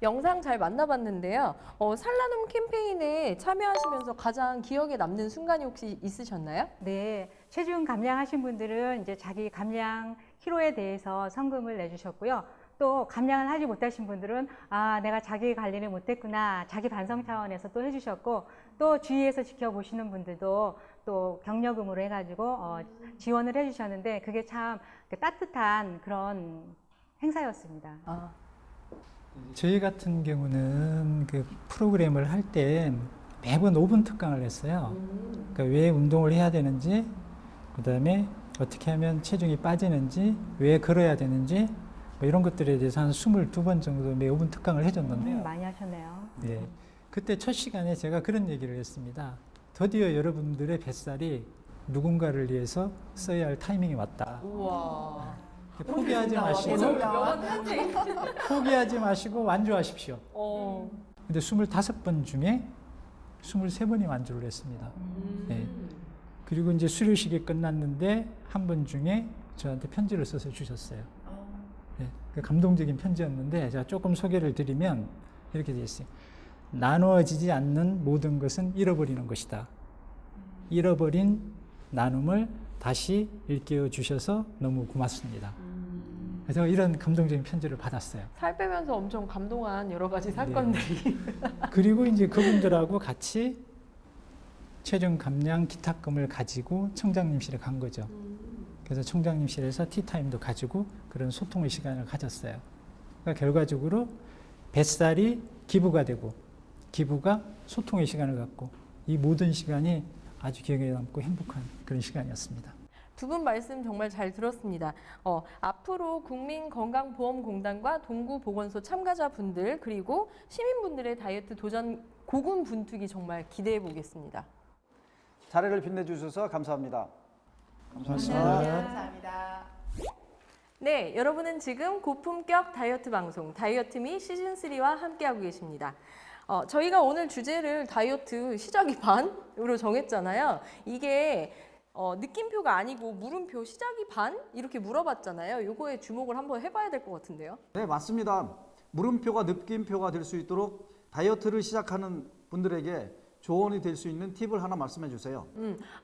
영상 잘 만나봤는데요. 산란음 캠페인에 참여하시면서 가장 기억에 남는 순간이 혹시 있으셨나요? 네, 체중 감량하신 분들은 이제 자기 감량 키로에 대해서 성금을 내주셨고요. 또 감량을 하지 못하신 분들은 아, 내가 자기 관리를 못했구나, 자기 반성 차원에서 또 해주셨고, 또 주위에서 지켜보시는 분들도 또 격려금으로 해가지고 지원을 해주셨는데, 그게 참 따뜻한 그런 행사였습니다. 저희 같은 경우는 그 프로그램을 할 때 매번 5분 특강을 했어요. 그러니까 왜 운동을 해야 되는지, 그 다음에 어떻게 하면 체중이 빠지는지, 왜 걸어야 되는지, 뭐 이런 것들에 대해서 한 22번 정도 매 5분 특강을 해줬는데요. 많이 하셨네요. 네. 그때 첫 시간에 제가 그런 얘기를 했습니다. 드디어 여러분들의 뱃살이 누군가를 위해서 써야 할 타이밍이 왔다. 우와. 포기하지 마시고, 포기하지 마시고 완주하십시오. 근데 25번 중에 23번이 완주를 했습니다. 네. 그리고 이제 수료식이 끝났는데 한 분 중에 저한테 편지를 써서 주셨어요. 네. 그 감동적인 편지였는데 제가 조금 소개를 드리면 이렇게 되어 있어요. 나누어지지 않는 모든 것은 잃어버리는 것이다. 잃어버린 나눔을 다시 일깨워 주셔서 너무 고맙습니다. 그래서 이런 감동적인 편지를 받았어요. 살 빼면서 엄청 감동한 여러 가지 사건들이. 네. 그리고 이제 그분들하고 같이 체중 감량 기탁금을 가지고 청장님실에 간 거죠. 그래서 청장님실에서 티타임도 가지고 그런 소통의 시간을 가졌어요. 그러니까 결과적으로 뱃살이 기부가 되고 기부가 소통의 시간을 갖고 이 모든 시간이 아주 기억에 남고 행복한 그런 시간이었습니다. 두 분 말씀 정말 잘 들었습니다. 앞으로 국민건강보험공단과 동구보건소 참가자분들 그리고 시민분들의 다이어트 도전 고군분투기 정말 기대해 보겠습니다. 사례를 빛내주셔서 감사합니다. 감사합니다. 네, 여러분은 지금 고품격 다이어트 방송 다이어트미 시즌3와 함께하고 계십니다. 저희가 오늘 주제를 다이어트 시작이 반으로 정했잖아요. 이게 느낌표가 아니고 물음표 시작이 반? 이렇게 물어봤잖아요. 요거에 주목을 한번 해봐야 될 것 같은데요. 네, 맞습니다. 물음표가 느낌표가 될 수 있도록 다이어트를 시작하는 분들에게 조언이 될 수 있는 팁을 하나 말씀해 주세요.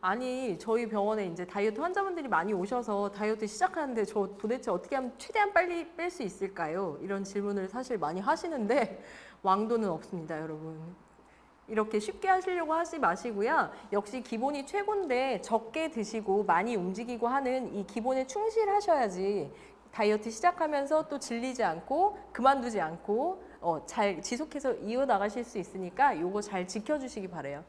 아니 저희 병원에 이제 다이어트 환자분들이 많이 오셔서 다이어트 시작하는데 저 도대체 어떻게 하면 최대한 빨리 뺄 수 있을까요? 이런 질문을 사실 많이 하시는데 왕도는 없습니다, 여러분. 이렇게 쉽게 하시려고 하지 마시고요. 역시 기본이 최고인데 적게 드시고 많이 움직이고 하는 이 기본에 충실하셔야지 다이어트 시작하면서 또 질리지 않고 그만두지 않고 잘 지속해서 이어나가실 수 있으니까 요거 잘 지켜주시기 바래요.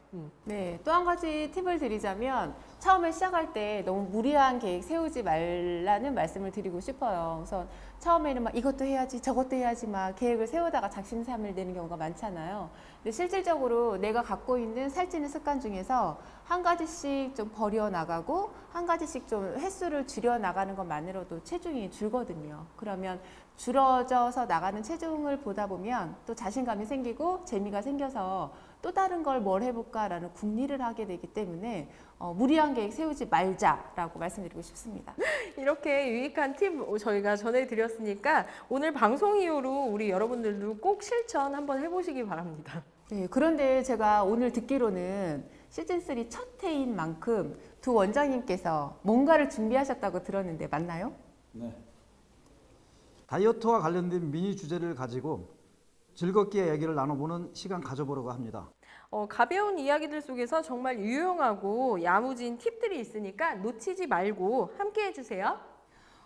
네, 또 한 가지 팁을 드리자면 처음에 시작할 때 너무 무리한 계획 세우지 말라는 말씀을 드리고 싶어요. 그래서 처음에는 막 이것도 해야지 저것도 해야지 막 계획을 세우다가 작심삼일 되는 경우가 많잖아요. 근데 실질적으로 내가 갖고 있는 살찌는 습관 중에서 한 가지씩 좀 버려나가고 한 가지씩 좀 횟수를 줄여나가는 것만으로도 체중이 줄거든요. 그러면 줄어져서 나가는 체중을 보다 보면 또 자신감이 생기고 재미가 생겨서 또 다른 걸 뭘 해볼까라는 궁리를 하게 되기 때문에 무리한 계획 세우지 말자라고 말씀드리고 싶습니다. 이렇게 유익한 팁 저희가 전해드렸으니까 오늘 방송 이후로 우리 여러분들도 꼭 실천 한번 해보시기 바랍니다. 네, 그런데 제가 오늘 듣기로는 시즌3 첫 회인 만큼 두 원장님께서 뭔가를 준비하셨다고 들었는데 맞나요? 네. 다이어트와 관련된 미니 주제를 가지고 즐겁게 얘기를 나눠보는 시간 가져보려고 합니다. 가벼운 이야기들 속에서 정말 유용하고 야무진 팁들이 있으니까 놓치지 말고 함께 해주세요.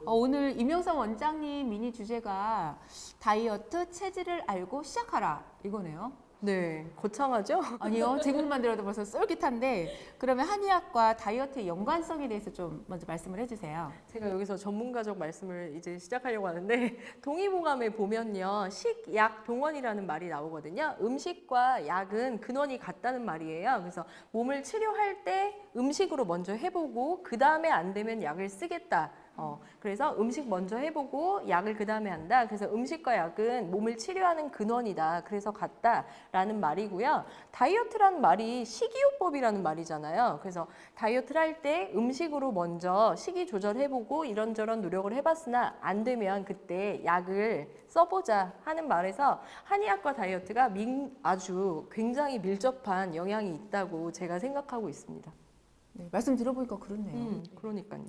오늘 임영성 원장님 미니 주제가 다이어트 체질을 알고 시작하라 이거네요. 네, 거창하죠? 아니요, 제목만 들어도 벌써 쫄깃한데 그러면 한의학과 다이어트의 연관성에 대해서 좀 먼저 말씀을 해주세요. 제가 여기서 전문가적 말씀을 이제 시작하려고 하는데 동의보감에 보면요, 식약 동원이라는 말이 나오거든요. 음식과 약은 근원이 같다는 말이에요. 그래서 몸을 치료할 때 음식으로 먼저 해보고 그 다음에 안 되면 약을 쓰겠다. 그래서 음식 먼저 해보고 약을 그 다음에 한다. 그래서 음식과 약은 몸을 치료하는 근원이다. 그래서 같다라는 말이고요. 다이어트라는 말이 식이요법이라는 말이잖아요. 그래서 다이어트를 할 때 음식으로 먼저 식이 조절해보고 이런저런 노력을 해봤으나 안 되면 그때 약을 써보자 하는 말에서 한의학과 다이어트가 아주 굉장히 밀접한 영향이 있다고 제가 생각하고 있습니다. 네, 말씀 들어보니까 그렇네요. 그러니까요.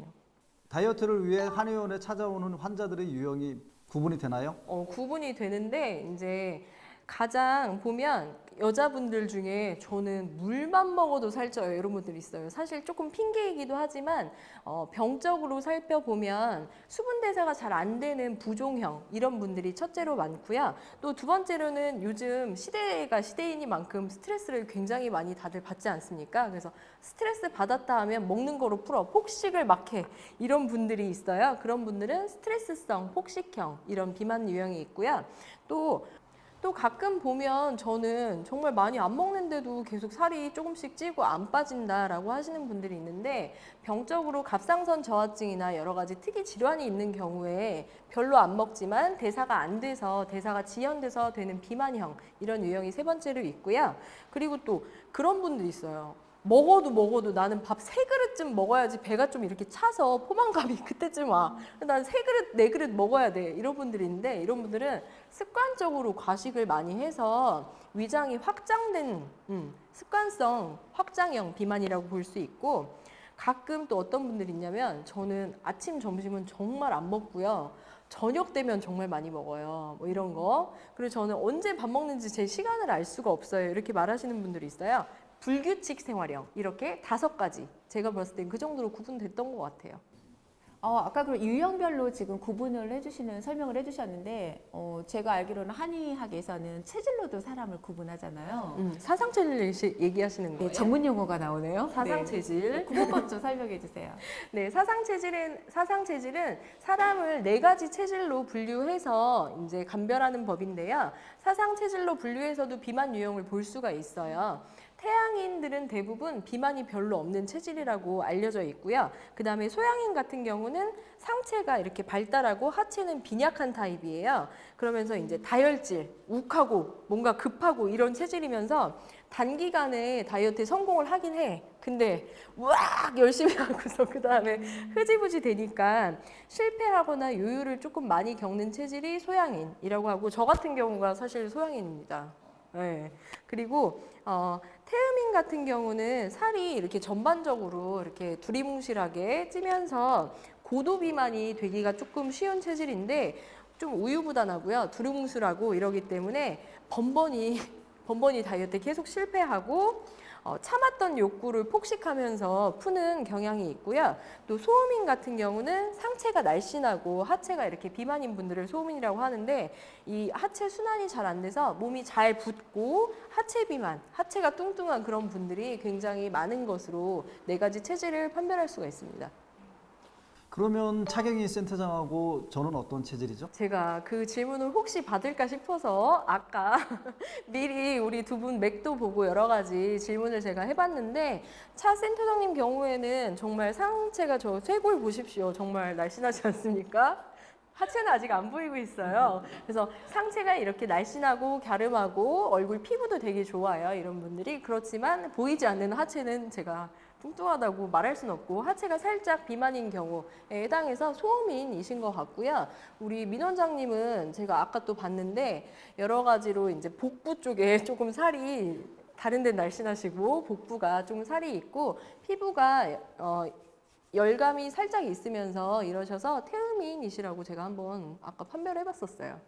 다이어트를 위해 한의원에 찾아오는 환자들의 유형이 구분이 되나요? 구분이 되는데 이제 가장 보면 여자분들 중에 저는 물만 먹어도 살쪄요 이런 분들이 있어요. 사실 조금 핑계이기도 하지만 병적으로 살펴보면 수분 대사가 잘 안 되는 부종형 이런 분들이 첫째로 많고요. 또 두 번째로는 요즘 시대가 시대이니만큼 스트레스를 굉장히 많이 다들 받지 않습니까? 그래서 스트레스 받았다 하면 먹는 거로 풀어 폭식을 막 해 이런 분들이 있어요. 그런 분들은 스트레스성 폭식형 이런 비만 유형이 있고요. 또 가끔 보면 저는 정말 많이 안 먹는데도 계속 살이 조금씩 찌고 안 빠진다라고 하시는 분들이 있는데 병적으로 갑상선 저하증이나 여러 가지 특이 질환이 있는 경우에 별로 안 먹지만 대사가 안 돼서 대사가 지연돼서 되는 비만형 이런 유형이 세 번째로 있고요. 그리고 또 그런 분들이 있어요. 먹어도 나는 밥 3그릇쯤 먹어야지 배가 좀 이렇게 차서 포만감이 그때쯤 와. 난 3그릇, 4그릇 먹어야 돼. 이런 분들인데 이런 분들은 습관적으로 과식을 많이 해서 위장이 확장된 습관성 확장형 비만이라고 볼 수 있고 가끔 또 어떤 분들이 있냐면 저는 아침, 점심은 정말 안 먹고요. 저녁 되면 정말 많이 먹어요. 뭐 이런 거. 그리고 저는 언제 밥 먹는지 제 시간을 알 수가 없어요. 이렇게 말하시는 분들이 있어요. 불규칙 생활형 이렇게 5가지 제가 봤을 땐 그 정도로 구분됐던 것 같아요. 아까 그 유형별로 지금 구분을 설명을 해주셨는데 제가 알기로는 한의학에서는 체질로도 사람을 구분하잖아요. 사상체질 얘기하시는 거예요? 네, 전문 용어가 나오네요. 사상체질. 구분법 좀 설명해 주세요. 네, 사상체질은 사람을 4가지 체질로 분류해서 이제 감별하는 법인데요. 사상체질로 분류해서도 비만 유형을 볼 수가 있어요. 태양인들은 대부분 비만이 별로 없는 체질이라고 알려져 있고요. 그 다음에 소양인 같은 경우는 상체가 이렇게 발달하고 하체는 빈약한 타입이에요. 그러면서 이제 다혈질, 욱하고 뭔가 급하고 이런 체질이면서 단기간에 다이어트에 성공을 하긴 해. 근데 우악 열심히 하고서 그 다음에 흐지부지 되니까 실패하거나 요요를 조금 많이 겪는 체질이 소양인이라고 하고 저 같은 경우가 사실 소양인입니다. 네. 그리고 태음인 같은 경우는 살이 이렇게 전반적으로 이렇게 두리뭉실하게 찌면서 고도 비만이 되기가 조금 쉬운 체질인데 좀 우유부단하고요. 두리뭉실하고 이러기 때문에 번번이 다이어트에 계속 실패하고 참았던 욕구를 폭식하면서 푸는 경향이 있고요. 또 소음인 같은 경우는 상체가 날씬하고 하체가 이렇게 비만인 분들을 소음인이라고 하는데 이 하체 순환이 잘 안 돼서 몸이 잘 붓고 하체 비만, 하체가 뚱뚱한 그런 분들이 굉장히 많은 것으로 4가지 체질을 판별할 수가 있습니다. 그러면 차경희 센터장하고 저는 어떤 체질이죠? 제가 그 질문을 혹시 받을까 싶어서 아까 미리 우리 두 분 맥도 보고 여러 가지 질문을 제가 해봤는데 차 센터장님 경우에는 정말 상체가 저 쇄골 보십시오. 정말 날씬하지 않습니까? 하체는 아직 안 보이고 있어요. 그래서 상체가 이렇게 날씬하고 갸름하고 얼굴 피부도 되게 좋아요. 이런 분들이. 그렇지만 보이지 않는 하체는 제가 뚱뚱하다고 말할 수는 없고 하체가 살짝 비만인 경우에 해당해서 소음인이신 것 같고요. 우리 민 원장님은 제가 아까 또 봤는데 여러 가지로 이제 복부 쪽에 조금 살이 다른 데 날씬하시고 복부가 좀 살이 있고 피부가 열감이 살짝 있으면서 이러셔서 태음인이시라고 제가 한번 아까 판별해 봤었어요.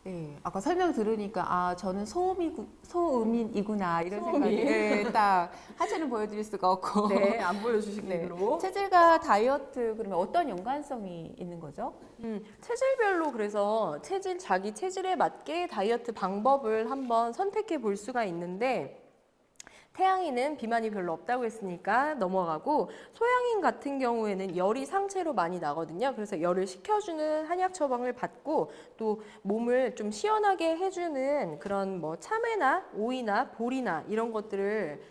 네, 아까 설명 들으니까 저는 소음인이구나 이런 소음인. 생각이 딱 하체는 보여드릴 수가 없고 네, 안 보여주시기로. 체질과 다이어트 그러면 어떤 연관성이 있는 거죠? 체질별로 그래서 자기 체질에 맞게 다이어트 방법을 한번 선택해 볼 수가 있는데 태양인은 비만이 별로 없다고 했으니까 넘어가고 소양인 같은 경우에는 열이 상체로 많이 나거든요. 그래서 열을 식혀주는 한약 처방을 받고 또 몸을 좀 시원하게 해주는 그런 뭐 참외나 오이나 보리나 이런 것들을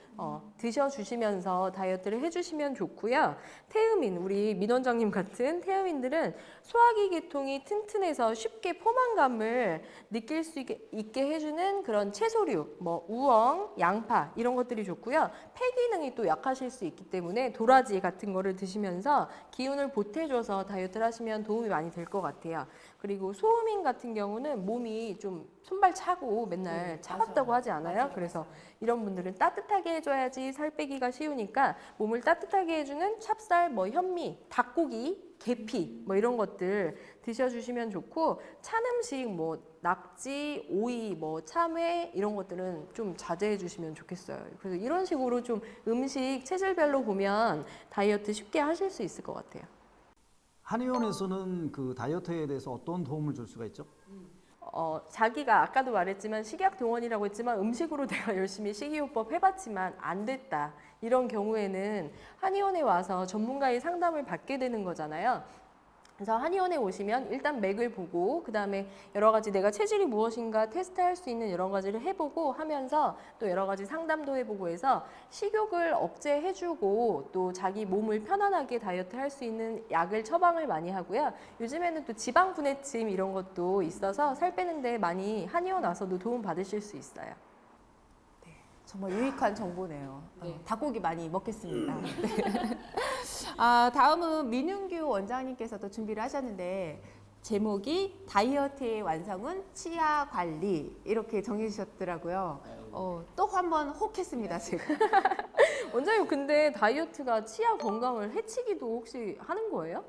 드셔주시면서 다이어트를 해주시면 좋고요. 태음인, 우리 민 원장님 같은 태음인들은 소화기 계통이 튼튼해서 쉽게 포만감을 느낄 수 있게 해주는 그런 채소류, 뭐 우엉, 양파 이런 것들이 좋고요. 폐 기능이 또 약하실 수 있기 때문에 도라지 같은 거를 드시면서 기운을 보태줘서 다이어트를 하시면 도움이 많이 될 것 같아요. 그리고 소음인 같은 경우는 몸이 좀 손발 차고 맨날 차갑다고 하지 않아요? 그래서 이런 분들은 따뜻하게 해줘야지 살 빼기가 쉬우니까 몸을 따뜻하게 해주는 찹쌀, 뭐 현미, 닭고기, 계피 뭐 이런 것들 드셔주시면 좋고, 찬 음식 뭐 낙지, 오이, 뭐 참외 이런 것들은 좀 자제해 주시면 좋겠어요. 그래서 이런 식으로 좀 음식 체질별로 보면 다이어트 쉽게 하실 수 있을 것 같아요. 한의원에서는 그 다이어트에 대해서 어떤 도움을 줄 수가 있죠? 자기가 아까도 말했지만 식이약 동원이라고 했지만 음식으로 내가 열심히 식이요법 해봤지만 안 됐다. 이런 경우에는 한의원에 와서 전문가의 상담을 받게 되는 거잖아요. 그래서 한의원에 오시면 일단 맥을 보고 그 다음에 여러 가지 내가 체질이 무엇인가 테스트할 수 있는 여러 가지를 해보고 하면서 또 여러 가지 상담도 해보고 해서 식욕을 억제해주고 또 자기 몸을 편안하게 다이어트 할 수 있는 약을 처방을 많이 하고요. 요즘에는 또 지방분해침 이런 것도 있어서 살 빼는데 많이 한의원 와서도 도움 받으실 수 있어요. 정말 유익한 정보네요. 네. 닭고기 많이 먹겠습니다. 네. 다음은 민윤규 원장님께서도 준비를 하셨는데 제목이 다이어트의 완성은 치아 관리 이렇게 정해 주셨더라고요. 또 한 번 혹했습니다, 제가. 원장님 근데 다이어트가 치아 건강을 해치기도 혹시 하는 거예요?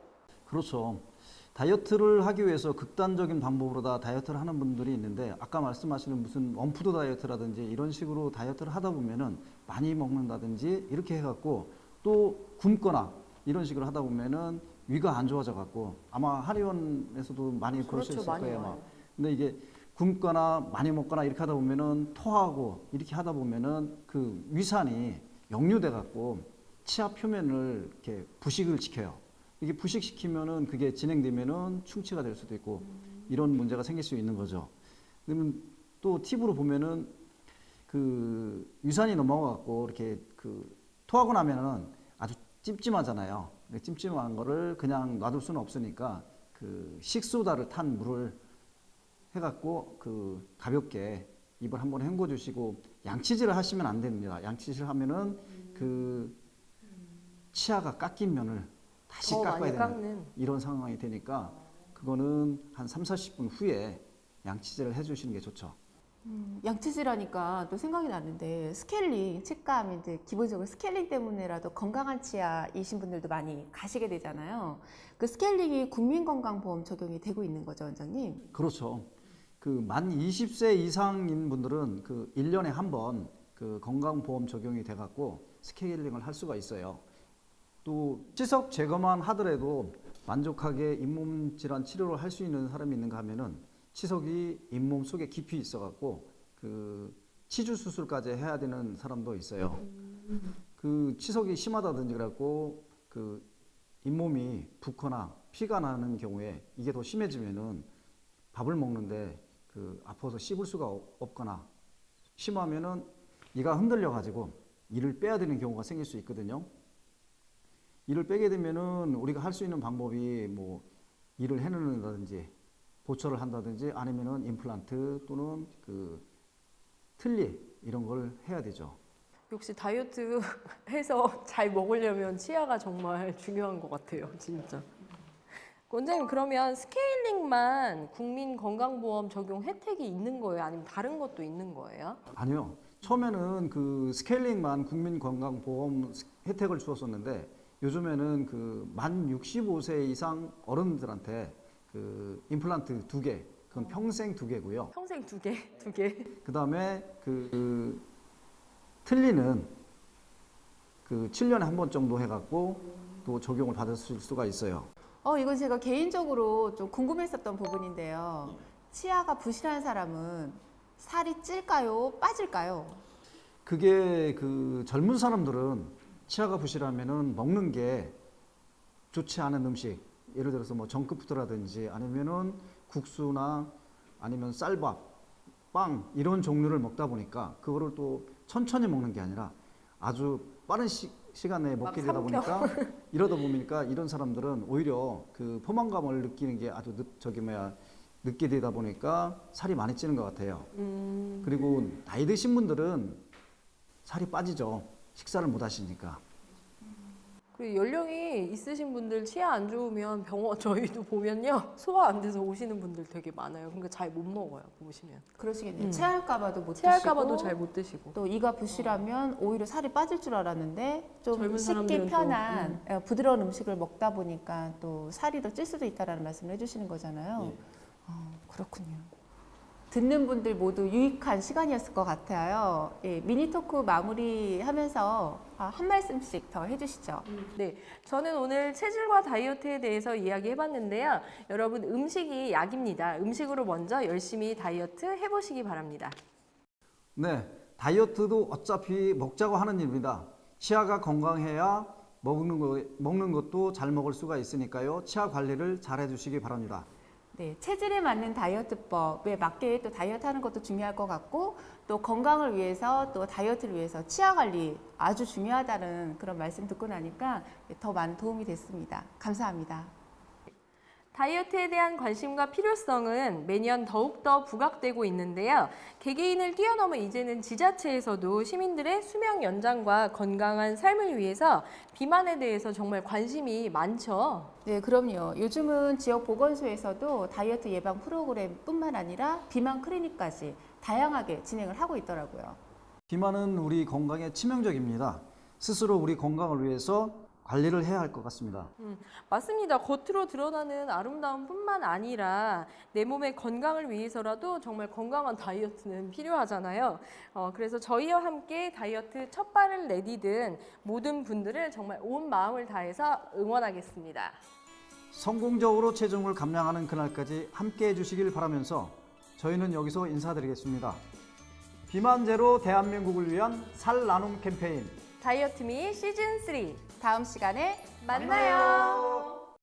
그렇죠. 다이어트를 하기 위해서 극단적인 방법으로 다 다이어트를 하는 분들이 있는데, 아까 말씀하시는 무슨 원푸드 다이어트라든지 이런 식으로 다이어트를 하다 보면은 많이 먹는다든지 이렇게 해갖고 또 굶거나 이런 식으로 하다 보면은 위가 안 좋아져 갖고, 아마 한의원에서도 많이 그럴 수 그렇죠, 있을 많이 거예요. 와요. 근데 이게 굶거나 많이 먹거나 이렇게 하다 보면은 토하고 이렇게 하다 보면은 그 위산이 역류돼 갖고 치아 표면을 이렇게 부식을 시켜요. 이게 부식시키면은 그게 진행되면은 충치가 될 수도 있고 이런 문제가 생길 수 있는 거죠. 그러면 또 팁으로 보면은 그 위산이 넘어가고 이렇게 그 토하고 나면은 아주 찜찜하잖아요. 찜찜한 거를 그냥 놔둘 수는 없으니까 그 식소다를 탄 물을 해갖고 그 가볍게 입을 한번 헹궈 주시고, 양치질을 하시면 안 됩니다. 양치질 하면은 그 치아가 깎인 면을 다시 더 깎아야 많이 되는 깎는. 이런 상황이 되니까 그거는 한 30-40분 후에 양치질을 해주시는 게 좋죠. 양치질 하니까 또 생각이 나는데 스케일링, 치과 이제 기본적으로 스케일링 때문에라도 건강한 치아이신 분들도 많이 가시게 되잖아요. 그 스케일링이 국민건강보험 적용이 되고 있는 거죠, 원장님? 그렇죠. 그 만 20세 이상인 분들은 그 1년에 한 번 그 건강보험 적용이 돼갖고 스케일링을 할 수가 있어요. 또 치석 제거만 하더라도 만족하게 잇몸 질환 치료를 할 수 있는 사람이 있는가 하면은 치석이 잇몸 속에 깊이 있어갖고 그 치주 수술까지 해야 되는 사람도 있어요. 그 치석이 심하다든지 그래갖고 그 잇몸이 붓거나 피가 나는 경우에 이게 더 심해지면은 밥을 먹는데 그 아파서 씹을 수가 없거나 심하면은 이가 흔들려 가지고 이를 빼야 되는 경우가 생길 수 있거든요. 이를 빼게 되면은 우리가 할 수 있는 방법이 뭐 이를 해내는다든지 보철을 한다든지 아니면은 임플란트 또는 그 틀니 이런 걸 해야 되죠. 역시 다이어트 해서 잘 먹으려면 치아가 정말 중요한 것 같아요, 진짜. 원장님 그러면 스케일링만 국민건강보험 적용 혜택이 있는 거예요? 아니면 다른 것도 있는 거예요? 아니요. 처음에는 그 스케일링만 국민건강보험 혜택을 주었었는데 요즘에는 그 만 65세 이상 어른들한테 그 임플란트 2개, 그건 평생 2개고요. 평생 2개, 2개. 그다음에 그 틀니는 그 7년에 한 번 정도 해갖고 또 적용을 받으실 수가 있어요. 이건 제가 개인적으로 좀 궁금했었던 부분인데요. 치아가 부실한 사람은 살이 찔까요? 빠질까요? 그게 그 젊은 사람들은 치아가 부실하면은 먹는 게 좋지 않은 음식, 예를 들어서 뭐 정크푸드라든지 아니면은 국수나 아니면 쌀밥, 빵 이런 종류를 먹다 보니까 그거를 또 천천히 먹는 게 아니라 아주 빠른 시간 내에 막 먹게 되다 삼켜. 보니까 이러다 보니까 이런 사람들은 오히려 그 포만감을 느끼는 게 아주 늦게 되다 보니까 살이 많이 찌는 것 같아요. 그리고 나이 드신 분들은 살이 빠지죠. 식사를 못 하시니까. 그 연령이 있으신 분들 치아 안 좋으면 병원 저희도 보면요 소화 안 돼서 오시는 분들 되게 많아요. 그러니까 잘 못 먹어요 보시면. 그러시겠네요. 체할까봐도 못 체할까봐도 드시고 잘 못 드시고. 또 이가 부실하면 오히려 살이 빠질 줄 알았는데 좀 젊은 쉽게 사람들은 또, 편한 부드러운 음식을 먹다 보니까 또 살이 더 찔 수도 있다라는 말씀을 해주시는 거잖아요. 예. 그렇군요. 듣는 분들 모두 유익한 시간이었을 것 같아요. 예, 미니 토크 마무리하면서 한 말씀씩 더 해주시죠. 네, 저는 오늘 체질과 다이어트에 대해서 이야기해봤는데요. 여러분 음식이 약입니다. 음식으로 먼저 열심히 다이어트 해보시기 바랍니다. 네, 다이어트도 어차피 먹자고 하는 일입니다. 치아가 건강해야 먹는 것도 잘 먹을 수가 있으니까요. 치아 관리를 잘 해주시기 바랍니다. 네, 체질에 맞는 다이어트법에 맞게 또 다이어트 하는 것도 중요할 것 같고 또 건강을 위해서 또 다이어트를 위해서 치아 관리 아주 중요하다는 그런 말씀 듣고 나니까 더 많은 도움이 됐습니다. 감사합니다. 다이어트에 대한 관심과 필요성은 매년 더욱더 부각되고 있는데요. 개개인을 뛰어넘어 이제는 지자체에서도 시민들의 수명 연장과 건강한 삶을 위해서 비만에 대해서 정말 관심이 많죠. 네, 그럼요. 요즘은 지역 보건소에서도 다이어트 예방 프로그램뿐만 아니라 비만 클리닉까지 다양하게 진행을 하고 있더라고요. 비만은 우리 건강에 치명적입니다. 스스로 우리 건강을 위해서 관리를 해야 할 것 같습니다. 맞습니다. 겉으로 드러나는 아름다움뿐만 아니라 내 몸의 건강을 위해서라도 정말 건강한 다이어트는 필요하잖아요. 그래서 저희와 함께 다이어트 첫 발을 내디딘 모든 분들을 정말 온 마음을 다해서 응원하겠습니다. 성공적으로 체중을 감량하는 그날까지 함께 해주시길 바라면서 저희는 여기서 인사드리겠습니다. 비만 제로 대한민국을 위한 살 나눔 캠페인 다이어트미 시즌 3 다음 시간에 만나요.